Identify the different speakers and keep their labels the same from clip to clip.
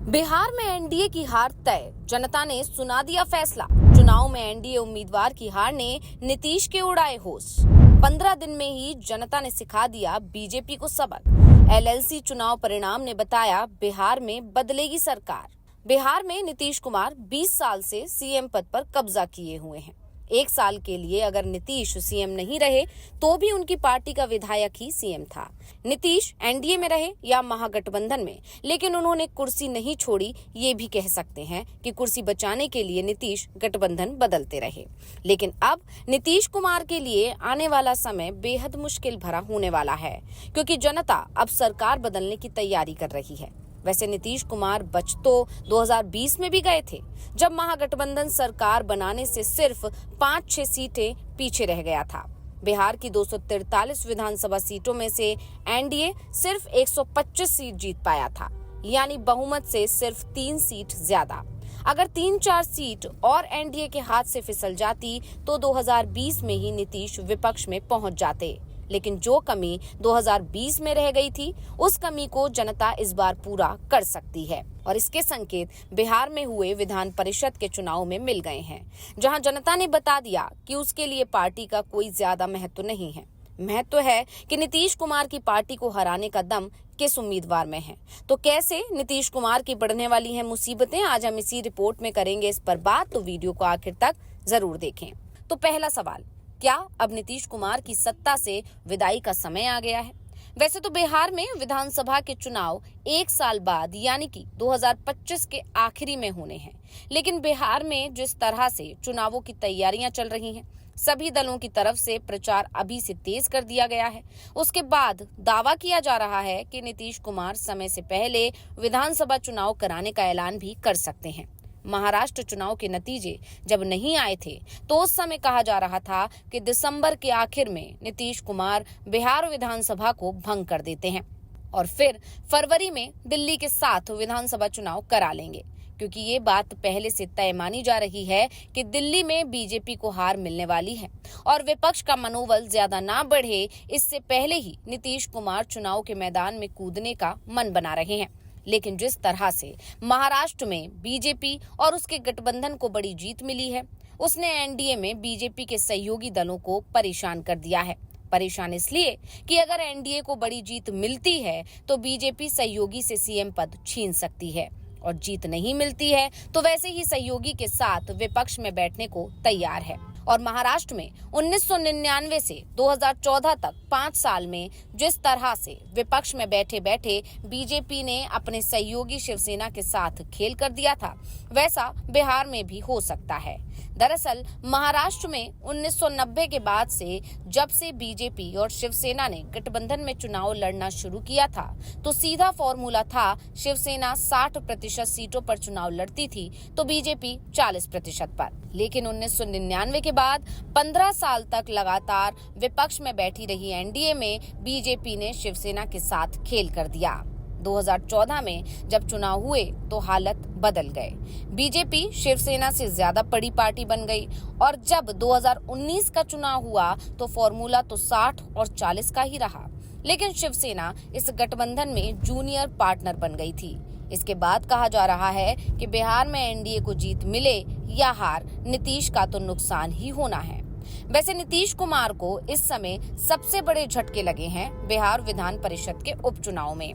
Speaker 1: बिहार में एनडीए की हार तय, जनता ने सुना दिया फैसला। चुनाव में एनडीए उम्मीदवार की हार ने नीतीश के उड़ाए होश। 15 दिन में ही जनता ने सिखा दिया बीजेपी को सबक। एलएलसी चुनाव परिणाम ने बताया बिहार में बदलेगी सरकार। बिहार में नीतीश कुमार 20 साल से सीएम पद पर कब्जा किए हुए हैं। 1 साल के लिए अगर नीतीश सीएम नहीं रहे तो भी उनकी पार्टी का विधायक ही सीएम था। नीतीश एनडीए में रहे या महागठबंधन में, लेकिन उन्होंने कुर्सी नहीं छोड़ी। ये भी कह सकते हैं कि कुर्सी बचाने के लिए नीतीश गठबंधन बदलते रहे। लेकिन अब नीतीश कुमार के लिए आने वाला समय बेहद मुश्किल भरा होने वाला है, क्योंकि जनता अब सरकार बदलने की तैयारी कर रही है। वैसे नीतीश कुमार बच तो 2020 में भी गए थे, जब महागठबंधन सरकार बनाने से सिर्फ 5-6 सीटें पीछे रह गया था। बिहार की 243 विधानसभा सीटों में से एनडीए सिर्फ 125 सीट जीत पाया था, यानी बहुमत से सिर्फ 3 सीट ज्यादा। अगर 3-4 सीट और एनडीए के हाथ से फिसल जाती तो 2020 में ही नीतीश विपक्ष में पहुंच जाते। लेकिन जो कमी 2020 में रह गई थी, उस कमी को जनता इस बार पूरा कर सकती है। और इसके संकेत बिहार में हुए विधान परिषद के चुनाव में मिल गए हैं, जहां जनता ने बता दिया कि उसके लिए पार्टी का कोई ज्यादा महत्व नहीं है। महत्व है कि नीतीश कुमार की पार्टी को हराने का दम किस उम्मीदवार में है। तो कैसे नीतीश कुमार की बढ़ने वाली हैं मुसीबतें, आज हम इसी रिपोर्ट में करेंगे इस पर बात, तो वीडियो को आखिर तक जरूर देखें। तो पहला सवाल, क्या अब नीतीश कुमार की सत्ता से विदाई का समय आ गया है? वैसे तो बिहार में विधानसभा के चुनाव 1 साल बाद यानी कि 2025 के आखिरी में होने हैं, लेकिन बिहार में जिस तरह से चुनावों की तैयारियां चल रही हैं, सभी दलों की तरफ से प्रचार अभी से तेज कर दिया गया है। उसके बाद दावा किया जा रहा है कि नीतीश कुमार समय से पहले विधानसभा चुनाव कराने का ऐलान भी कर सकते हैं। महाराष्ट्र चुनाव के नतीजे जब नहीं आए थे तो उस समय कहा जा रहा था कि दिसंबर के आखिर में नीतीश कुमार बिहार विधानसभा को भंग कर देते हैं और फिर फरवरी में दिल्ली के साथ विधानसभा चुनाव करा लेंगे, क्योंकि ये बात पहले से तय मानी जा रही है कि दिल्ली में बीजेपी को हार मिलने वाली है और विपक्ष का मनोबल ज्यादा ना बढ़े, इससे पहले ही नीतीश कुमार चुनाव के मैदान में कूदने का मन बना रहे हैं। लेकिन जिस तरह से महाराष्ट्र में बीजेपी और उसके गठबंधन को बड़ी जीत मिली है, उसने एनडीए में बीजेपी के सहयोगी दलों को परेशान कर दिया है। परेशान इसलिए कि अगर एनडीए को बड़ी जीत मिलती है तो बीजेपी सहयोगी से सीएम पद छीन सकती है, और जीत नहीं मिलती है तो वैसे ही सहयोगी के साथ विपक्ष में बैठने को तैयार है। और महाराष्ट्र में 1999 से 2014 तक 5 साल में जिस तरह से विपक्ष में बैठे बैठे बीजेपी ने अपने सहयोगी शिवसेना के साथ खेल कर दिया था, वैसा बिहार में भी हो सकता है। दरअसल महाराष्ट्र में 1990 के बाद से जब से बीजेपी और शिवसेना ने गठबंधन में चुनाव लड़ना शुरू किया था, तो सीधा फॉर्मूला था, शिवसेना 60% सीटों पर चुनाव लड़ती थी तो बीजेपी 40% पर। लेकिन 1999 के बाद 15 साल तक लगातार विपक्ष में बैठी रही एनडीए में बीजेपी ने शिवसेना के साथ खेल कर दिया। 2014 में जब चुनाव हुए तो हालत बदल गए। बीजेपी शिवसेना से ज्यादा बड़ी पार्टी बन गई और जब 2019 का चुनाव हुआ तो फॉर्मूला तो 60 और 40 का ही रहा, लेकिन शिवसेना इस गठबंधन में जूनियर पार्टनर बन गई थी। इसके बाद कहा जा रहा है कि बिहार में एनडीए को जीत मिले या हार, नीतीश का तो नुकसान ही होना है। वैसे नीतीश कुमार को इस समय सबसे बड़े झटके लगे हैं बिहार विधान परिषद के उपचुनाव में।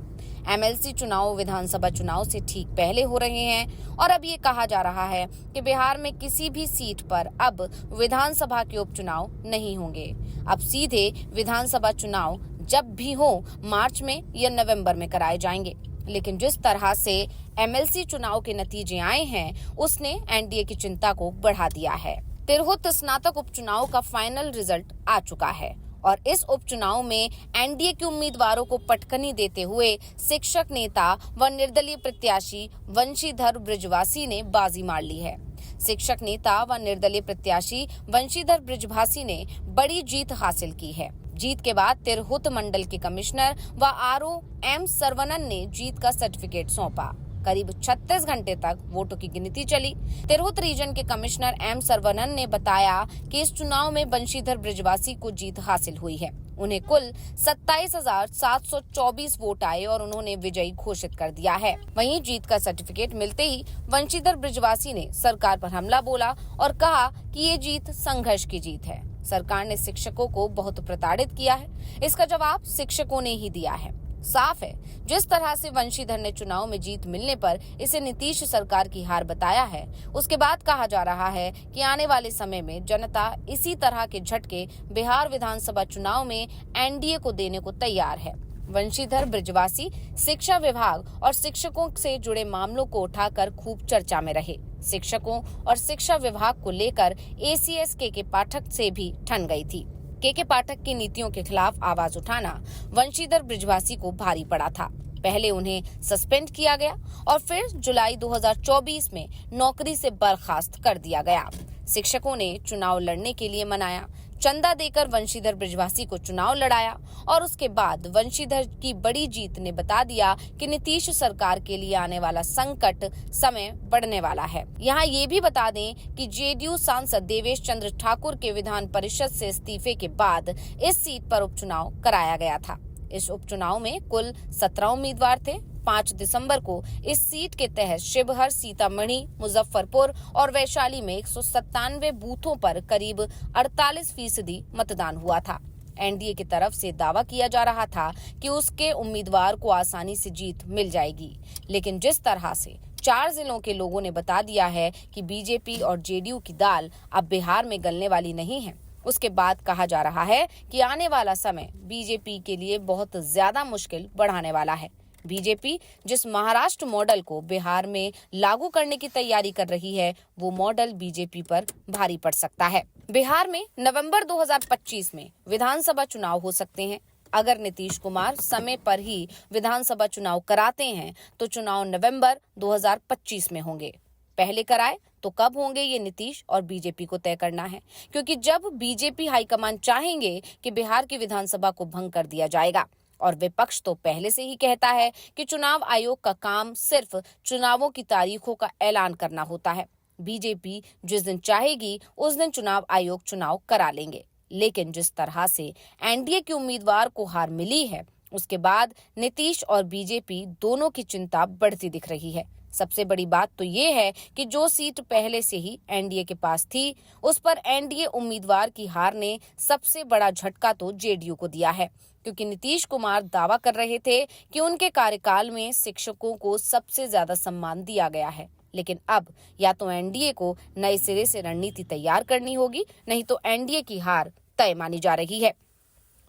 Speaker 1: एमएलसी चुनाव विधानसभा चुनाव से ठीक पहले हो रहे हैं और अब ये कहा जा रहा है कि बिहार में किसी भी सीट पर अब विधानसभा के उपचुनाव नहीं होंगे। अब सीधे विधानसभा चुनाव जब भी हो मार्च में या नवंबर में कराए जाएंगे। लेकिन जिस तरह से एमएलसी चुनाव के नतीजे आए हैं, उसने एनडीए की चिंता को बढ़ा दिया है। तिरहुत स्नातक उपचुनाव का फाइनल रिजल्ट आ चुका है और इस उपचुनाव में एनडीए के उम्मीदवारों को पटकनी देते हुए शिक्षक नेता व निर्दलीय प्रत्याशी वंशीधर बृजवासी ने बाजी मार ली है। शिक्षक नेता व निर्दलीय प्रत्याशी वंशीधर बृजवासी ने बड़ी जीत हासिल की है। जीत के बाद तिरहुत मंडल के कमिश्नर व आरओ एम सरवनन ने जीत का सर्टिफिकेट सौंपा। करीब 36 घंटे तक वोटों की गिनती चली। तिरहुत रीजन के कमिश्नर एम सरवनन ने बताया कि इस चुनाव में वंशीधर बृजवासी को जीत हासिल हुई है। उन्हें कुल 27,724 वोट आए और उन्होंने विजयी घोषित कर दिया है। वहीं जीत का सर्टिफिकेट मिलते ही वंशीधर बृजवासी ने सरकार पर हमला बोला और कहा कि ये जीत संघर्ष की जीत है। सरकार ने शिक्षकों को बहुत प्रताड़ित किया है। इसका जवाब शिक्षकों ने ही दिया है। साफ है, जिस तरह से वंशीधर ने चुनाव में जीत मिलने पर इसे नीतीश सरकार की हार बताया है, उसके बाद कहा जा रहा है कि आने वाले समय में जनता इसी तरह के झटके बिहार विधानसभा चुनाव में एनडीए को देने को तैयार है। वंशीधर बृजवासी शिक्षा विभाग और शिक्षकों से जुड़े मामलों को उठाकर खूब चर्चा में रहे। शिक्षकों और शिक्षा विभाग को लेकर एसीएस के पाठक से भी ठन गई थी। के पाठक की नीतियों के खिलाफ आवाज उठाना वंशीधर बृजवासी को भारी पड़ा था। पहले उन्हें सस्पेंड किया गया और फिर जुलाई 2024 में नौकरी से बर्खास्त कर दिया गया। शिक्षकों ने चुनाव लड़ने के लिए मनाया, चंदा देकर वंशीधर बृजवासी को चुनाव लड़ाया और उसके बाद वंशीधर की बड़ी जीत ने बता दिया कि नीतीश सरकार के लिए आने वाला संकट समय बढ़ने वाला है। यहाँ ये भी बता दें कि जेडीयू सांसद देवेश चंद्र ठाकुर के विधान परिषद से इस्तीफे के बाद इस सीट पर उपचुनाव कराया गया था। इस उपचुनाव में कुल 17 उम्मीदवार थे। 5 दिसंबर को इस सीट के तहत शिवहर, सीतामढ़ी, मुजफ्फरपुर और वैशाली में 197 बूथों पर करीब 48% मतदान हुआ था। एनडीए की तरफ से दावा किया जा रहा था कि उसके उम्मीदवार को आसानी से जीत मिल जाएगी, लेकिन जिस तरह से 4 जिलों के लोगों ने बता दिया है कि बीजेपी और जेडीयू की दाल अब बिहार में गलने वाली नहीं है, उसके बाद कहा जा रहा है कि आने वाला समय बीजेपी के लिए बहुत ज्यादा मुश्किल बढ़ाने वाला है। बीजेपी जिस महाराष्ट्र मॉडल को बिहार में लागू करने की तैयारी कर रही है, वो मॉडल बीजेपी पर भारी पड़ सकता है। बिहार में नवंबर 2025 में विधानसभा चुनाव हो सकते हैं। अगर नीतीश कुमार समय पर ही विधानसभा चुनाव कराते हैं तो चुनाव नवंबर 2025 में होंगे। पहले कराए तो कब होंगे, ये नीतीश और बीजेपी को तय करना है, क्योंकि जब बीजेपी हाईकमान चाहेंगे कि बिहार की विधानसभा को भंग कर दिया जाएगा और विपक्ष तो पहले से ही कहता है कि चुनाव आयोग का काम सिर्फ चुनावों की तारीखों का ऐलान करना होता है। बीजेपी जिस दिन चाहेगी उस दिन चुनाव आयोग चुनाव करा लेंगे। लेकिन जिस तरह से एनडीए के उम्मीदवार को हार मिली है, उसके बाद नीतीश और बीजेपी दोनों की चिंता बढ़ती दिख रही है। सबसे बड़ी बात तो ये है कि जो सीट पहले से ही एनडीए के पास थी, उस पर एनडीए उम्मीदवार की हार ने सबसे बड़ा झटका तो जेडीयू को दिया है, क्योंकि नीतीश कुमार दावा कर रहे थे कि उनके कार्यकाल में शिक्षकों को सबसे ज्यादा सम्मान दिया गया है। लेकिन अब या तो एनडीए को नए सिरे से रणनीति तैयार करनी होगी, नहीं तो एनडीए की हार तय मानी जा रही है।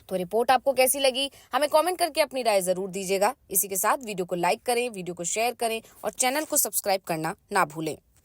Speaker 1: तो रिपोर्ट आपको कैसी लगी, हमें कमेंट करके अपनी राय जरूर दीजिएगा। इसी के साथ वीडियो को लाइक करें, वीडियो को शेयर करें और चैनल को सब्सक्राइब करना ना भूलें।